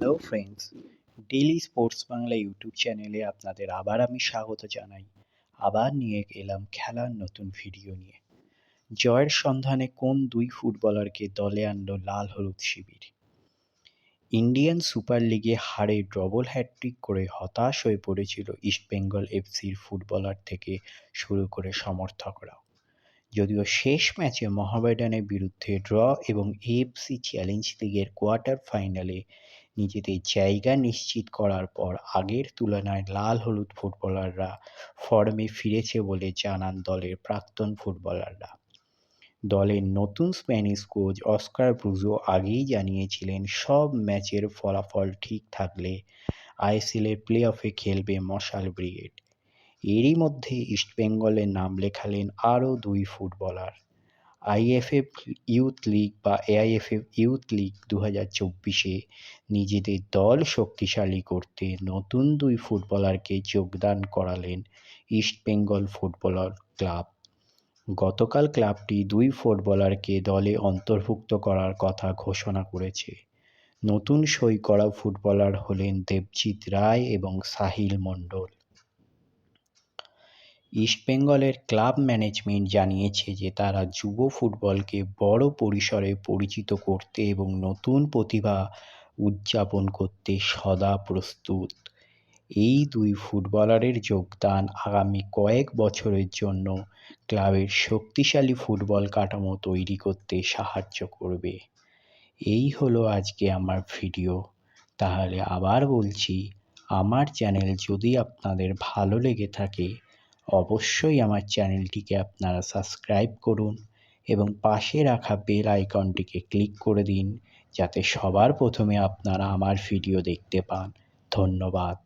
Hello friends, daily sports Bangla YouTube চ্যানেলে আপনাদের আবার আমি স্বাগত জানাই। আবার নিয়ে এলাম খেলার নতুন ভিডিও নিয়ে। জয়ের সন্ধানে কোন দুই ফুটবলারকে দলে আনলো লাল হলুদ শিবির? ইন্ডিয়ান সুপার লিগে হারে ডবল হ্যাটট্রিক করে হতাশ হয়ে পড়েছিল ইস্টবেঙ্গল এফসির ফুটবলার থেকে শুরু করে সমর্থকরা। যদিও শেষ ম্যাচে মোহামেডানের বিরুদ্ধে ড্র এবং এএফসি চ্যালেঞ্জ লিগের কোয়ার্টার ফাইনালে নিজেদের জায়গা নিশ্চিত করার পর আগের তুলনায় লাল হলুদ ফুটবলাররা ফর্মে ফিরেছে বলে জানান দলের প্রাক্তন ফুটবলাররা। দলের নতুন স্প্যানিশ কোচ অস্কার ব্রুজো আগেই জানিয়েছিলেন সব ম্যাচের ফলাফল ঠিক থাকলে আইএসএলের প্লে অফে খেলবে মশাল ব্রিগেড। এরই মধ্যে ইস্টবেঙ্গলের নাম লেখালেন আরও দুই ফুটবলার। আইএফএফ ইউথ লিগ বা এআইএফএফ ইউথ লিগ 2024-এ নিজেদের দল শক্তিশালী করতে নতুন দুই ফুটবলারকে যোগদান করালেন ইস্টবেঙ্গল ফুটবলার ক্লাব। গতকাল ক্লাবটি দুই ফুটবলারকে দলে অন্তর্ভুক্ত করার কথা ঘোষণা করেছে। নতুন সই করা ফুটবলার হলেন দেবজিৎ রায় এবং সাহিল মণ্ডল। ইস্টবেঙ্গলের ক্লাব ম্যানেজমেন্ট জানিয়েছে যে তারা যুব ফুটবলকে বড় পরিসরে পরিচিত করতে এবং নতুন প্রতিভা উদযাপন করতে সদা প্রস্তুত। এই দুই ফুটবলারের যোগদান আগামী কয়েক বছরের জন্য ক্লাবের শক্তিশালী ফুটবল কাঠামো তৈরি করতে সাহায্য করবে। এই হলো আজকে আমার ভিডিও। তাহলে আবার বলছি, আমার চ্যানেল যদি আপনাদের ভালো লেগে থাকে অবশ্যই আমার চ্যানেলটিকে আপনারা সাবস্ক্রাইব করুন এবং পাশে রাখা বেল আইকনটিকে ক্লিক করে দিন যাতে সবার প্রথমে আপনারা আমার ভিডিও দেখতে পান। ধন্যবাদ।